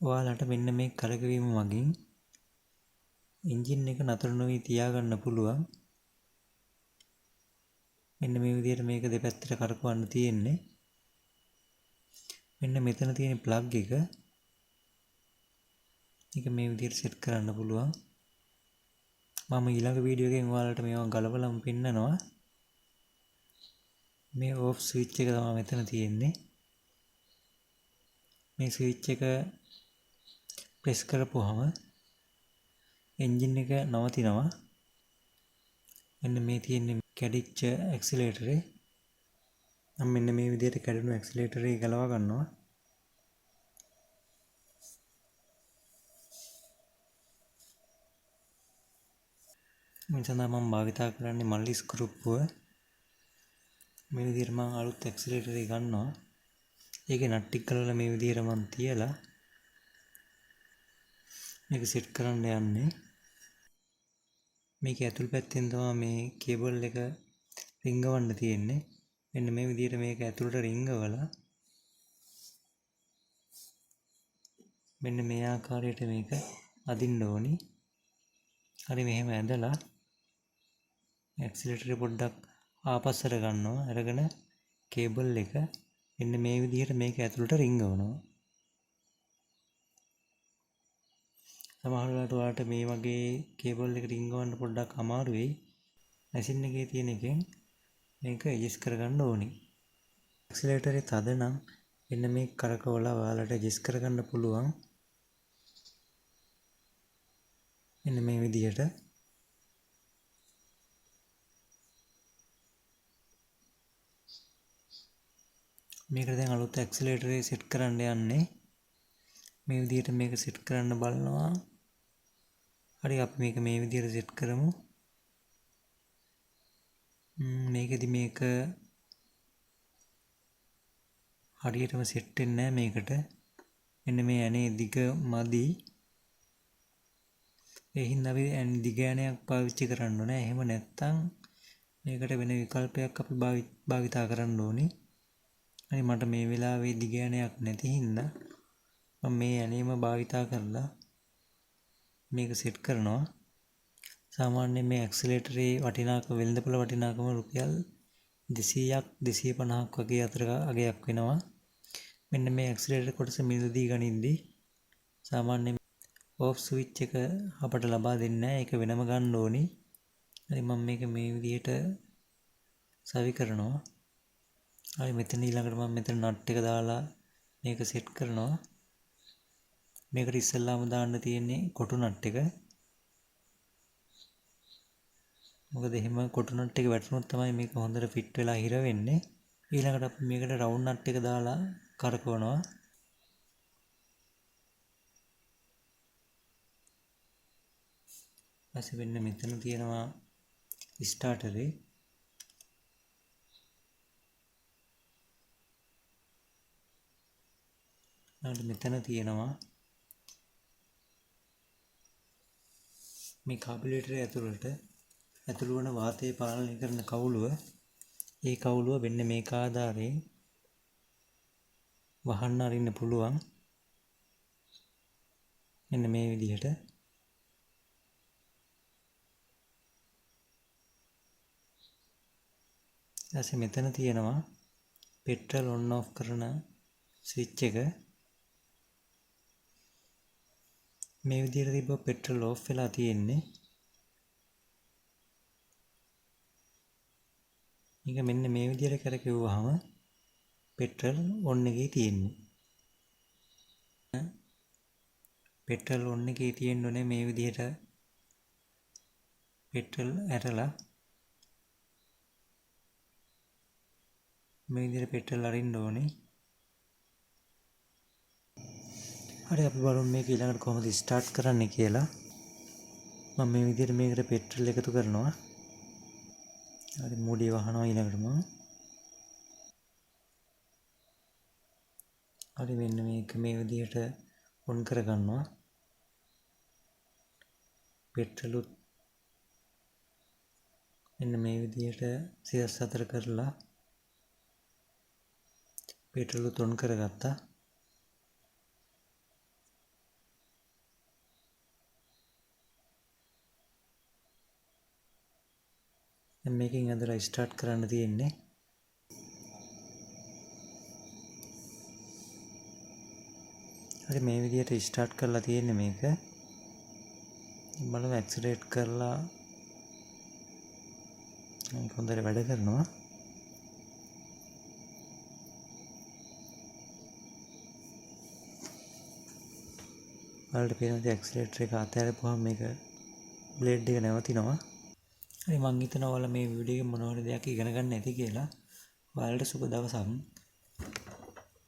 ඔයාලට මෙන්න මේ කරකවීම මගින් එන්ජින් එක නතර නොවි තියාගන්න පුළුවන්. මෙන්න මේ විදිහට මේක දෙපැත්තට කරකවන්න තියෙන්නේ. මෙන්න මෙතන තියෙන ප්ලග් එක. මේක මේ විදිහට සෙට් කරන්න පුළුවන්. මම ඊළඟ වීඩියෝ එකෙන් ඔයාලට මේවා ගලපලාම පෙන්නනවා. මේ ඕෆ් ස්විච් එක තමයි මෙතන තියෙන්නේ. මේ ස්විච් එක ප්‍රෙස් කරපුවහම එන්ජින් එක නවතිනවා. මෙන්න මේ තියෙන්නේ කැඩිච්ච ඇක්සිලරේටරේ. මම මෙන්න මේ විදිහට කැඩුණු ඇක්සිලරේටරේ ගලවා ගන්නවා. මේ සඳහා මම භාවිතා කරන්නේ මල්ලි ස්ක්‍රූප්පුව. මේ විදිහට මම අලුත් ඇක්සිලරේටරේ ගන්නවා. ඒකේ නට් ටික ගලවලා මේ විදිහට මම තියලා මේක සෙට් කරන්න යන්නේ. මේක ඇතුල් පැත්තෙන් තමයි මේ කේබල් එක රිංගවන්න තියෙන්නේ. මෙන්න මේ විදිහට මේක ඇතුළට රිංගවලා මෙන්න මේ ආකාරයට මේක අදින්න ඕනි. හරි මෙහෙම ඇදලා ඇක්සිලරේටර් පොඩ්ඩක් ආපස්සට ගන්නවා. අරගෙන කේබල් එක මෙන්න මේ විදිහට මේක ඇතුළට රිංගවනවා. සමහර වෙලාවට ඔයාලට මේ වගේ කේබල් එක රිංගවන්න පොඩ්ඩක් අමාරු වෙයි. මැෂින් එකේ තියෙන එකෙන් මේක ඇඩ්ජස්ට් කරගන්න ඕනි. ඇක්සිලරේටරේ තද නම් මෙන්න මේ කරකවලා ඔයාලට ඇඩ්ජස්ට් කරගන්න පුළුවන්. මෙන්න මේ විදිහට මේකට දැන් අලුත් ඇක්සිලරේටරේ සෙට් කරන්න යන්නේ. මේ විදිහට මේක සෙට් කරන්න බලනවා. හරි අපි මේක මේ විදිහට සෙට් කරමු. මේකෙදි මේක හරියටම සෙට් වෙන්නේ නැහැ මේකට. මෙන්න මේ ඇනේ දිග මදි. ඒ හින්දා අපි දිග ඇණයක් පාවිච්චි කරන්න ඕනේ. එහෙම නැත්නම් මේකට වෙන විකල්පයක් අපි භාවිතා කරන්න ඕනේ. හරි මට මේ වෙලාවේ දිග ඇණයක් නැති හින්දා මම මේ ඇණේම භාවිතා කරලා මේක සෙට් කරනවා. සාමාන්‍යයෙන් මේ ඇක්සිලරේටරේ වටිනාකම වෙළඳපොළ වටිනාකම රුපියල් 200ක් 250ක් වගේ අතර අගයක් වෙනවා. මෙන්න මේ ඇක්සිලරේටර් කොටස මිලදී ගනිද්දී සාමාන්‍යයෙන් ඕෆ් ස්විච් එක අපට ලබා දෙන්නේ නැහැ. ඒක වෙනම ගන්න ඕනි. හරි මම මේක මේ විදිහට සවි කරනවා. හරි මෙතන ඊළඟට මම මෙතන නට් එක දාලා මේක සෙට් කරනවා. මේකට ඉස්සෙල්ලාම දාන්න තියෙන්නේ කොටු නට් එක. මොකද එහෙම කොටු නට් එක වැටුනොත් තමයි මේක හොඳට ෆිට වෙලා හිර වෙන්නේ. ඊළඟට අපි මේකට රවුන්ඩ් නට් එක දාලා කරකවනවා. ඊපස්සේ වෙන්න මෙතන තියෙනවා ස්ටාර්ටරේ. මෙතන තියෙනවා මේ කාබියුලේටරේ ඇතුළු වන වාතය පාලනය කරන කවුළුව. ඒ කවුළුව වෙන්න මේක ආධාරයෙන් වහන්න අරින්න පුළුවන්. මෙන්න මේ විදිහට. ඊට මෙතන තියෙනවා පෙට්‍රල් ඔන් ඔෆ් කරන ස්විච් එක. මේ විදිහට තිබ්බ පෙට්‍රල් ඕෆ් වෙලා තියෙන්නේ. මේක මෙන්න මේ විදිහට කරකියුවාම පෙට්‍රල් ඔන් එකේ තියෙන්නේ. පෙට්‍රල් ඔන් එකේ තියෙන්නේ මේ විදිහට පෙට්‍රල් ඇරලා මේ විදිහට පෙට්‍රල් අරින්න ඕනේ. හරි අපි බලමු මේක ඊළඟට කොහොමද ස්ටාර්ට් කරන්නේ කියලා. මම මේ විදිහට මේකට පෙට්‍රල් එකතු කරනවා. හරි මූඩිය වහනවා ඊළඟට මම. හරි මෙන්න මේක මේ විදිහට ඔන් කරගන්නවා. පෙට්‍රලුත් මෙන්න මේ විදිහට 104 කරලා පෙට්‍රලුත් ඔන් කරගත්තා. දැන් මේකෙන් ඇදලා ස්ටාර්ට් කරන්න තියෙන්නේ. හරි මේ විදිහට ස්ටාර්ට් කරලා තියෙන්නේ මේක. බලමු ඇක්සලරේට් කරලා මේක හොඳට වැඩ කරනවා. වලට පේනවා ඇක්සලරේටර් එක අතහැරපුවාම මේක බ්ලේඩ් එක නැවතිනවා. හරි මං හිතනවා ඔයාලා මේ වීඩියෝ එකෙන් මොන වගේ දෙයක් ඉගෙන ගන්න ඇති කියලා. ඔයාලට සුබ දවසක්.